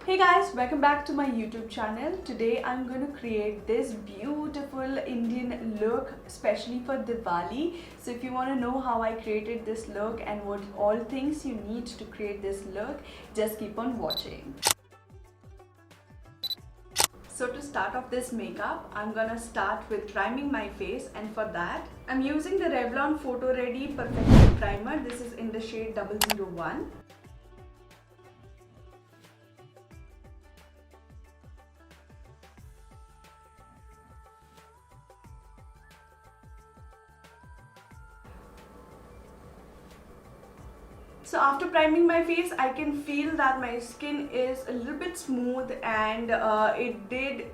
Hey guys, welcome back to my YouTube channel. Today I'm going to create this beautiful Indian look especially for Diwali. So if you want to know how I created this look and what all things you need to create this look, just keep on watching. So to start off this makeup, I'm gonna start with priming my face, and for that I'm using the Revlon Photo Ready Perfection Primer. This is in the shade 001. So after priming my face, I can feel that my skin is a little bit smooth, and it did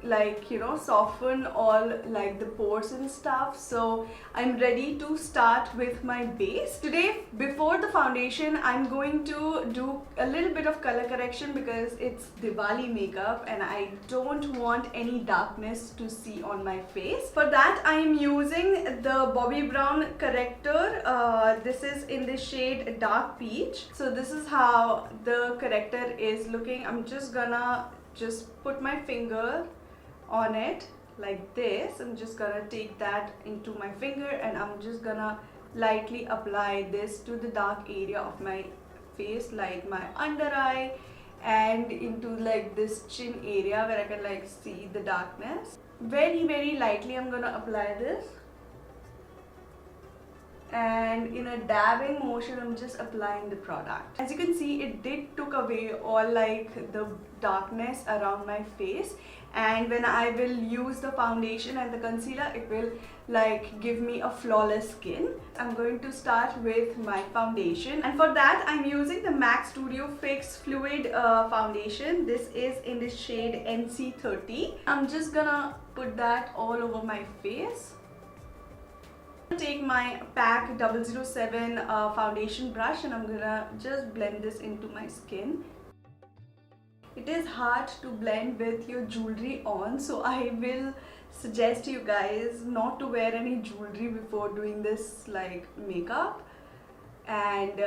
soften all the pores and stuff. So I'm ready to start with my base. Today, before the foundation, I'm going to do a little bit of color correction because it's Diwali makeup and I don't want any darkness to see on my face. For that, I am using the Bobbi Brown corrector. This is in the shade Dark Peach. So this is how the corrector is looking. I'm just gonna put my finger on it like this. I'm just gonna take that into my finger and I'm just gonna lightly apply this to the dark area of my face, like my under eye and into this chin area where I can see the darkness. Very lightly I'm gonna apply this, and in a dabbing motion I'm just applying the product. As you can see, it did took away all the darkness around my face, and when I will use the foundation and the concealer, it will give me a flawless skin. I'm going to start with my foundation, and for that I'm using the MAC Studio Fix Fluid foundation. This is in the shade NC30. I'm just gonna put that all over my face. Take my PAC 007 foundation brush and I'm gonna just blend this into my skin. It is hard to blend with your jewelry on, so I will suggest you guys not to wear any jewelry before doing this makeup, and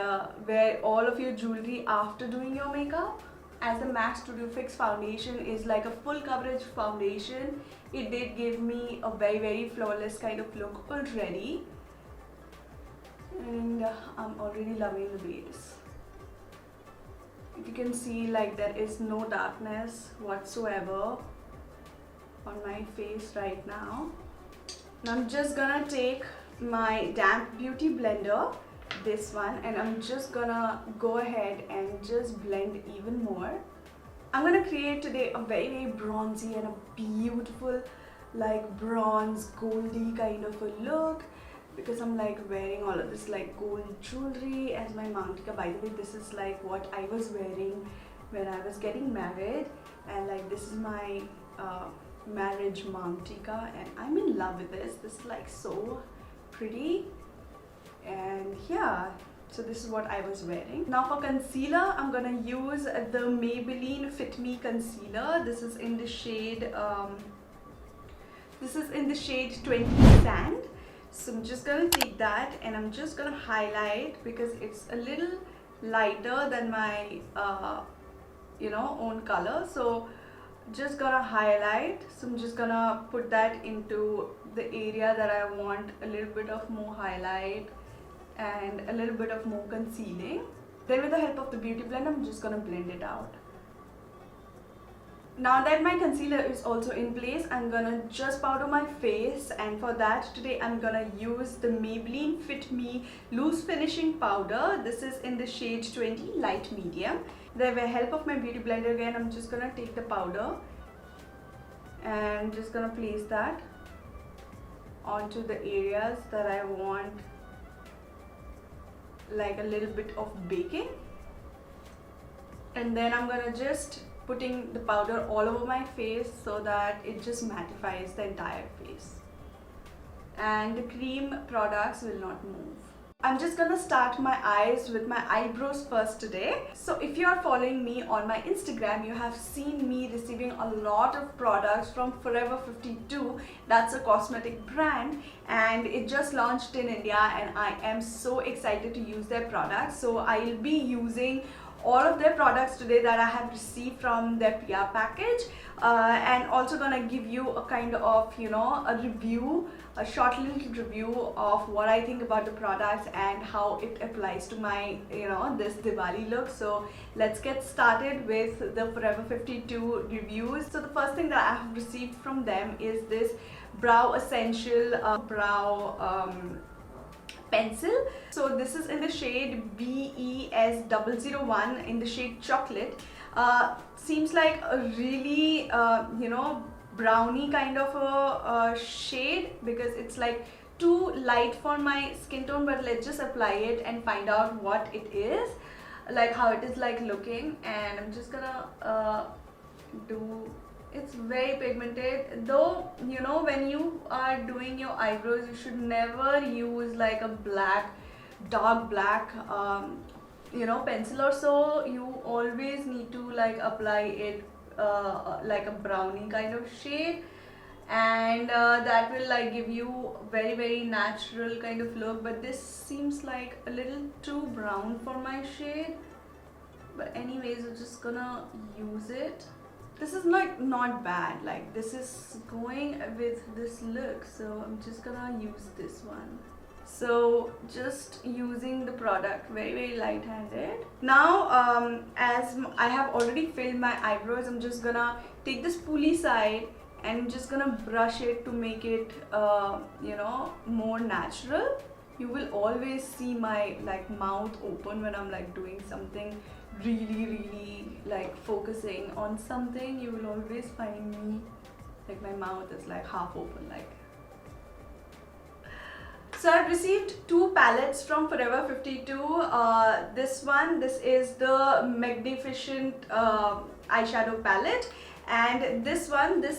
wear all of your jewelry after doing your makeup. As the MAC Studio Fix foundation is like a full coverage foundation, it did give me a very flawless kind of look already, and I'm already loving the base. If you can see, there is no darkness whatsoever on my face right now. Now I'm just gonna take my damp beauty blender, this one, and I'm just gonna go ahead and just blend even more. I'm gonna create today a very bronzy and a beautiful bronze goldy kind of a look, because I'm wearing all of this gold jewelry as my mantika. By the way, this is what I was wearing when I was getting married, and this is my marriage mantika, and I'm in love with this. This is so pretty. And yeah, so this is what I was wearing. Now for concealer, I'm gonna use the Maybelline Fit Me concealer. This is in the shade 20 Sand. So I'm just gonna take that and I'm just gonna highlight, because it's a little lighter than my own color. So just gonna highlight. So I'm just gonna put that into the area that I want a little bit of more highlight and a little bit of more concealing. Then with the help of the beauty blender, I'm just gonna blend it out. Now that my concealer is also in place, I'm gonna just powder my face, and for that today I'm gonna use the Maybelline Fit Me Loose Finishing Powder. This is in the shade 20 Light Medium. Then with the help of my beauty blender again, I'm just gonna take the powder and just gonna place that onto the areas that I want a little bit of baking, and then I'm gonna just putting the powder all over my face so that it just mattifies the entire face and the cream products will not move. I'm just gonna start my eyes with my eyebrows first today. So if you are following me on my Instagram, you have seen me receiving a lot of products from Forever52. That's a cosmetic brand, and it just launched in India, and I am so excited to use their products. So I'll be using all of their products today that I have received from their PR package, and also gonna give you a kind of, you know, a review, a short little review of what I think about the products and how it applies to my, you know, this Diwali look. So let's get started with the Forever52 reviews. So the first thing that I have received from them is this Brow Essential brow pencil. So this is in the shade BES001 in the shade Chocolate. Seems like a really you know, brownie kind of a shade, because it's like too light for my skin tone. But let's just apply it and find out what it is, like how it is like looking. And I'm just gonna do, it's very pigmented, though, you know, when you are doing your eyebrows you should never use like a black, dark black you know, pencil or so. You always need to like apply it like a brownie kind of shade, and that will like give you very natural kind of look. But this seems like a little too brown for my shade, but anyways we're just gonna use it. This is like not bad, like this is going with this look, so I'm just gonna use this one. So just using the product very light-handed. Now as I have already filled my eyebrows, I'm just gonna take the spoolie side and I'm just gonna brush it to make it you know, more natural. You will always see my like mouth open when I'm like doing something really like focusing on something. You will always find me like my mouth is like half open like. So I've received two palettes from Forever52. This is the Magnificent eyeshadow palette, and this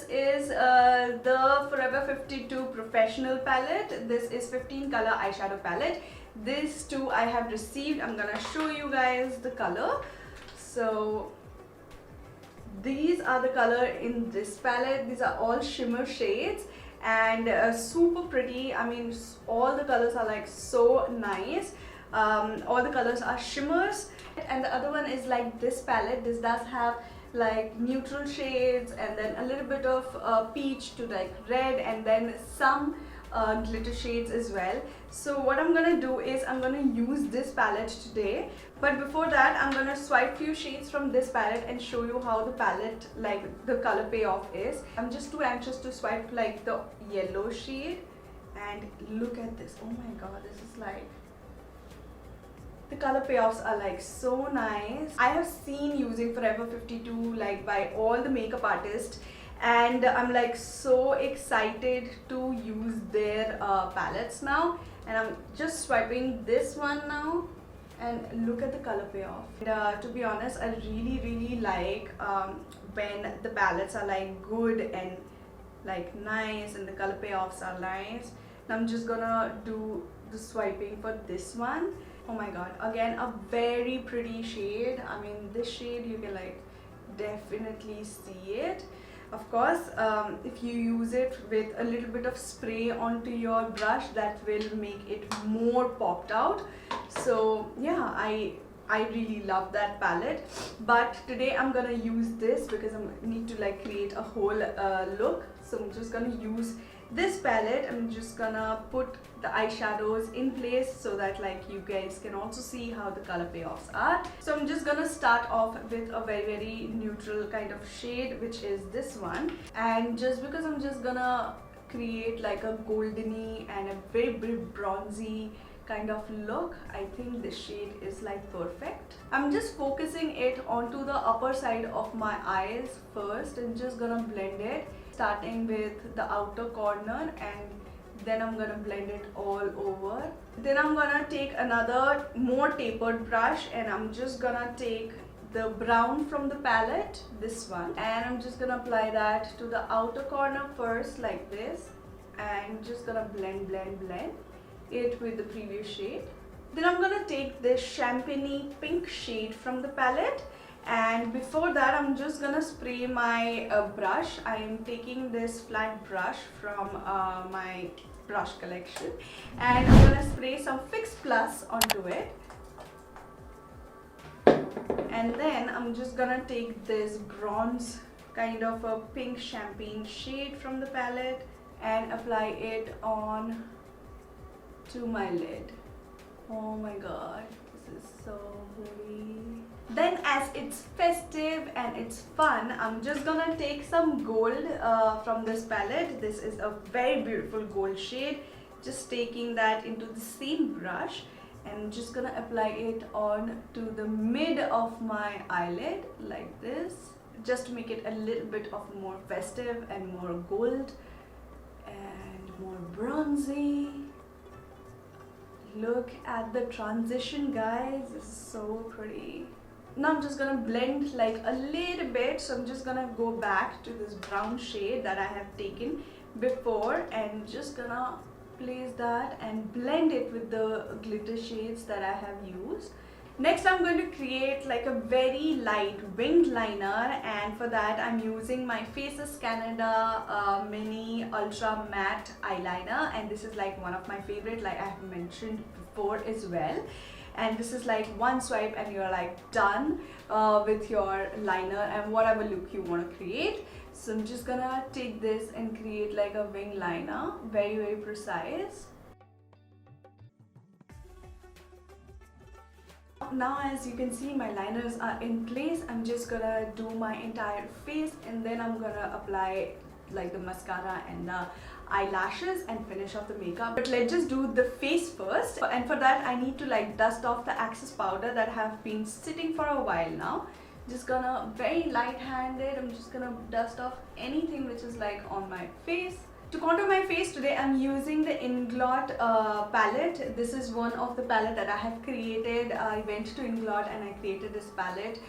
is the Forever52 Professional palette. This is 15 color eyeshadow palette. These two I have received. I'm gonna show you guys the color. So these are the color in this palette. These are all shimmer shades and super pretty. I mean, all the colors are like so nice. All the colors are shimmers. And the other one is like this palette. This does have like neutral shades and then a little bit of peach to like red, and then some glitter shades as well. So what I'm gonna do is I'm gonna use this palette today, but before that I'm gonna swipe few shades from this palette and show you how the palette, like the color payoff is. I'm just too anxious to swipe like the yellow shade, and look at this. Oh my god, this is like, the color payoffs are like so nice. I have seen using Forever52 like by all the makeup artists, and I'm like so excited to use their palettes now. And I'm just swiping this one now, and look at the color payoff. And, to be honest, I really like when the palettes are like good and like nice and the color payoffs are nice. Now I'm just gonna do the swiping for this one. Oh my god, again a very pretty shade. I mean, this shade you can like definitely see it. Of course, if you use it with a little bit of spray onto your brush, that will make it more popped out. So yeah, I really love that palette. But today I'm gonna use this because I need to like create a whole look. So I'm just gonna use this palette. I'm just gonna put the eyeshadows in place so that like you guys can also see how the color payoffs are. So I'm just gonna start off with a very neutral kind of shade, which is this one. And just because I'm just gonna create like a goldeny and a very bronzy kind of look, I think this shade is like perfect. I'm just focusing it onto the upper side of my eyes first and just gonna blend it, starting with the outer corner, and then I'm gonna blend it all over. Then I'm gonna take another more tapered brush and I'm just gonna take the brown from the palette, this one, and I'm just gonna apply that to the outer corner first like this, and just gonna blend it with the previous shade. Then I'm gonna take this champagne pink shade from the palette, and before that I'm just gonna spray my brush. I am taking this flat brush from my brush collection, and I'm gonna spray some Fix Plus onto it. And then I'm just gonna take this bronze kind of a pink champagne shade from the palette and apply it on to my lid. Oh my god, this is so pretty. Then as it's festive and it's fun, I'm just gonna take some gold from this palette. This is a very beautiful gold shade. Just taking that into the same brush and just gonna apply it on to the mid of my eyelid like this, just to make it a little bit of more festive and more gold and more bronzy. Look at the transition, guys. This is so pretty. Now I'm just gonna blend like a little bit, so I'm just gonna go back to this brown shade that I have taken before and just gonna place that and blend it with the glitter shades that I have used. Next I'm going to create like a very light winged liner, and for that I'm using my Faces Canada Mini Ultra Matte Eyeliner, and this is like one of my favorite, like I have mentioned before as well. And this is like one swipe and you're like done with your liner and whatever look you want to create. So I'm just gonna take this and create like a wing liner, very precise. Now as you can see, my liners are in place. I'm just gonna do my entire face and then I'm gonna apply like the mascara and the eyelashes and finish off the makeup. But let's just do the face first, and for that I need to like dust off the excess powder that have been sitting for a while now. Just gonna very light-handed, I'm just gonna dust off anything which is like on my face. To contour my face today, I'm using the Inglot palette. This is one of the palette that I have created. I went to Inglot and I created this palette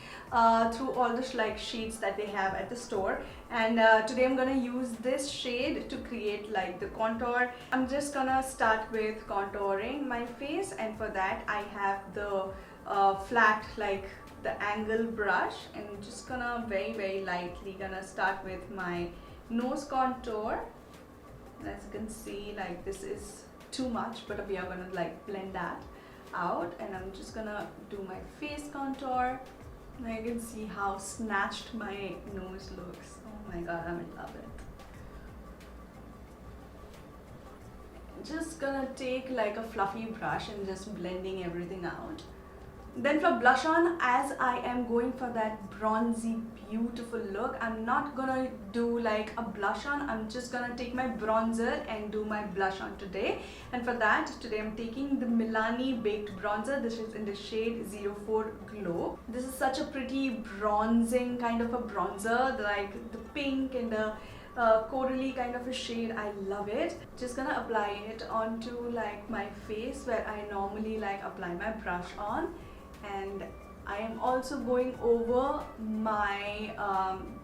through all the like shades that they have at the store. And today I'm gonna use this shade to create like the contour. I'm just gonna start with contouring my face, and for that I have the flat like the angle brush, and I'm just gonna very lightly gonna start with my nose contour. And as you can see, like this is too much, but we are gonna like blend that out, and I'm just gonna do my face contour. Now you can see how snatched my nose looks. Oh my god, I'm in love with it. Just gonna take like a fluffy brush and just blending everything out. Then for blush on, as I am going for that bronzy beautiful look, I'm not gonna do like a blush on. I'm just gonna take my bronzer and do my blush on today. And for that, today I'm taking the Milani Baked Bronzer. This is in the shade 04 Glow. This is such a pretty bronzing kind of a bronzer, like the pink and the corally kind of a shade. I love it. Just gonna apply it onto like my face where I normally like apply my brush on. And I am also going over my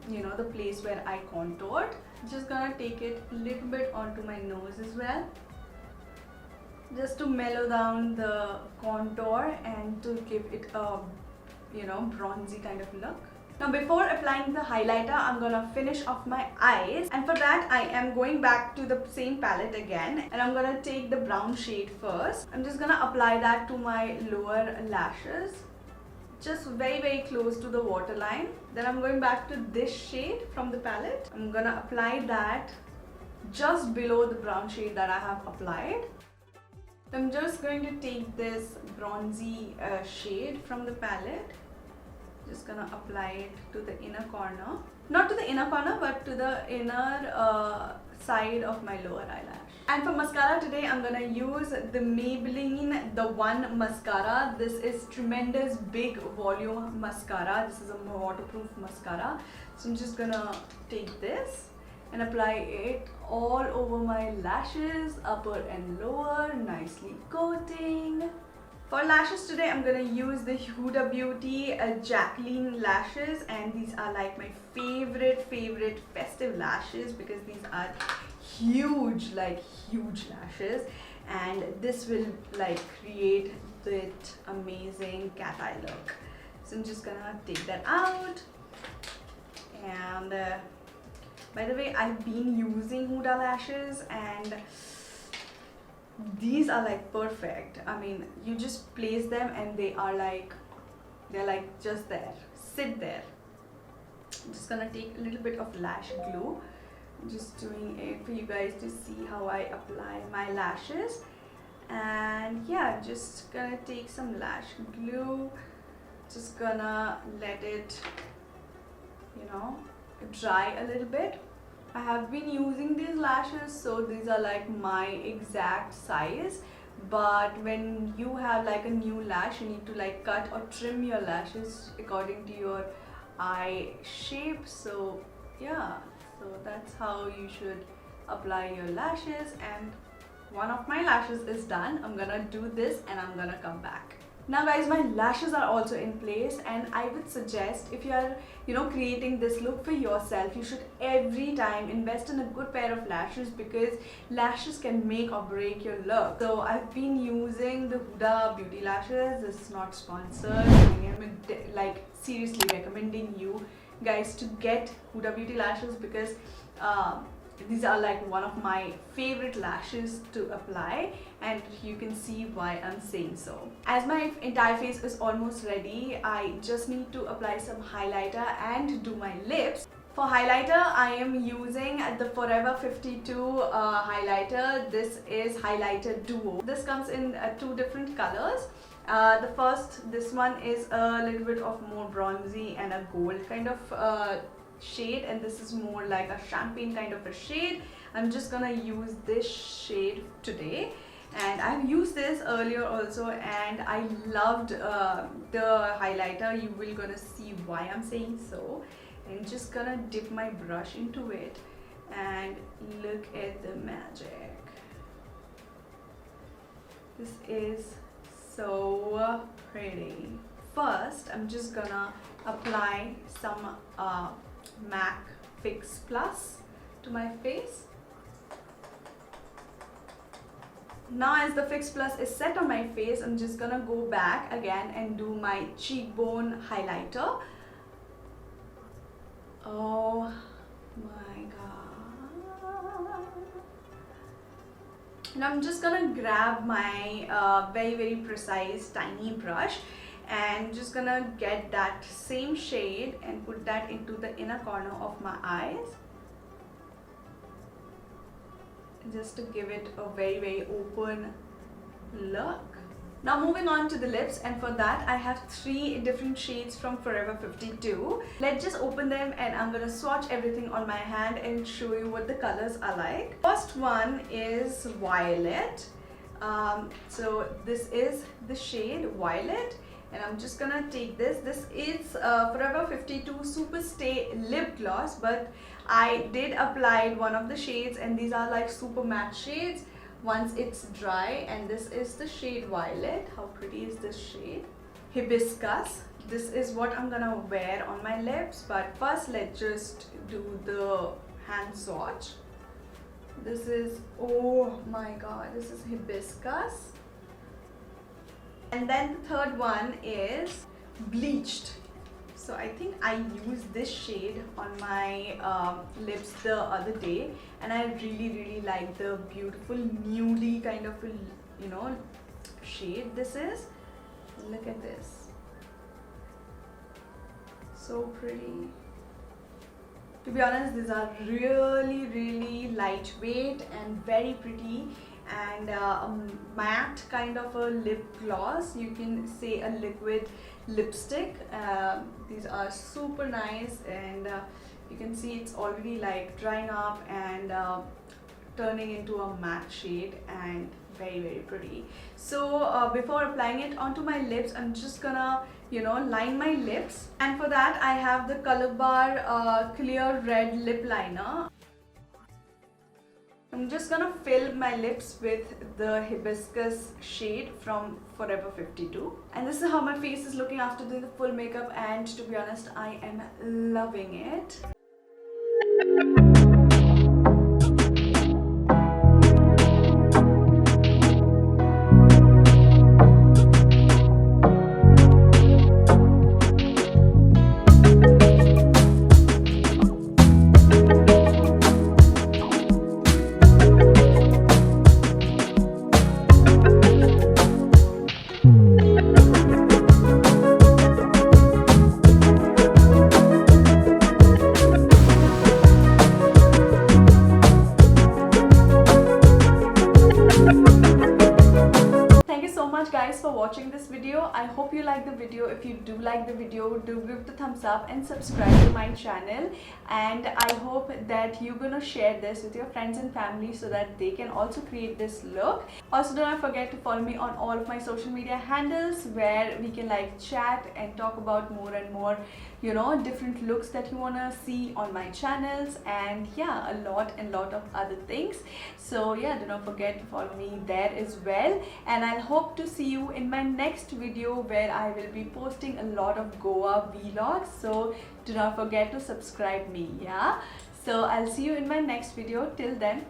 you know, the place where I contoured. Just gonna take it a little bit onto my nose as well, just to mellow down the contour and to give it a, you know, bronzy kind of look. Now before applying the highlighter, I'm gonna finish off my eyes, and for that I am going back to the same palette again, and I'm gonna take the brown shade first. I'm just gonna apply that to my lower lashes, just very close to the waterline. Then I'm going back to this shade from the palette. I'm gonna apply that just below the brown shade that I have applied. I'm just going to take this bronzy shade from the palette. Just gonna apply it to the inner corner, not to the inner corner but to the inner side of my lower eyelash. And for mascara today, I'm gonna use the Maybelline The One mascara. This is tremendous big volume mascara. This is a waterproof mascara. So I'm just gonna take this and apply it all over my lashes, upper and lower, nicely coating. For lashes today, I'm gonna use the Huda Beauty Jacqueline lashes, and these are like my favorite festive lashes because these are huge, like huge lashes, and this will like create that amazing cat eye look. So I'm just gonna take that out. And by the way, I've been using Huda lashes and these are like perfect. I mean, you just place them and they are like, They're like just there, sit there. I'm just gonna take a little bit of lash glue. I'm just doing it for you guys to see how I apply my lashes. And yeah, I'm just gonna take some lash glue, just gonna let it, you know, dry a little bit. I have been using these lashes, so these are like my exact size. But when you have like a new lash, you need to like cut or trim your lashes according to your eye shape. So yeah, so that's how you should apply your lashes. And one of my lashes is done. I'm gonna do this and I'm gonna come back. Now guys, my lashes are also in place, and I would suggest, if you are, you know, creating this look for yourself, you should every time invest in a good pair of lashes, because lashes can make or break your look. So I've been using the Huda Beauty lashes. This is not sponsored. I'm like seriously recommending you guys to get Huda Beauty lashes, because these are like one of my favorite lashes to apply, and you can see why I'm saying so. As my entire face is almost ready, I just need to apply some highlighter and do my lips. For highlighter, I am using the Forever52 highlighter. This is highlighter duo. This comes in two different colors. This one is a little bit of more bronzy and a gold kind of shade, and this is more like a champagne kind of a shade. I'm just gonna use this shade today, and I've used this earlier also, and I loved the highlighter. You will gonna see why I'm saying so. I'm just gonna dip my brush into it and look at the magic. This is so pretty. First, I'm just gonna apply some MAC Fix Plus to my face. Now as the Fix Plus is set on my face, I'm just gonna go back again and do my cheekbone highlighter. Oh my god. Now I'm just gonna grab my very precise tiny brush, and just gonna get that same shade and put that into the inner corner of my eyes, just to give it a very open look. Now moving on to the lips, and for that I have 3 different shades from Forever52. Let's just open them, and I'm gonna swatch everything on my hand and show you what the colors are like. First one is Violet. So this is the shade Violet, and I'm just gonna take this. This is Forever52 Super Stay Lip Gloss, but I did apply one of the shades, and these are like super matte shades once it's dry. And this is the shade Violet. How pretty is this shade? Hibiscus. This is what I'm gonna wear on my lips, but first let's just do the hand swatch. This is, oh my god, this is Hibiscus. And then the third one is Bleached. So I think I used this shade on my lips the other day, and I really like the beautiful nudie kind of, you know, shade this is. Look at this, so pretty. To be honest, these are really lightweight and very pretty, and a matte kind of a lip gloss. You can say a liquid lipstick. These are super nice, and you can see it's already like drying up and turning into a matte shade, and very pretty. So before applying it onto my lips, I'm just gonna, you know, line my lips, and for that I have the Color Bar clear red lip liner. I'm just gonna fill my lips with the Hibiscus shade from Forever52, and this is how my face is looking after doing the full makeup, and to be honest, I am loving it. the video. If you do like the video, do give the thumbs up and subscribe to my channel. And I hope that you're gonna share this with your friends and family so that they can also create this look. Also, do not forget to follow me on all of my social media handles where we can like chat and talk about more and more, you know, different looks that you wanna see on my channels, and yeah, a lot of other things. So yeah, do not forget to follow me there as well, and I'll hope to see you in my next video where I will be posting a lot of Goa vlogs. So do not forget to subscribe me. Yeah, so I'll see you in my next video. Till then,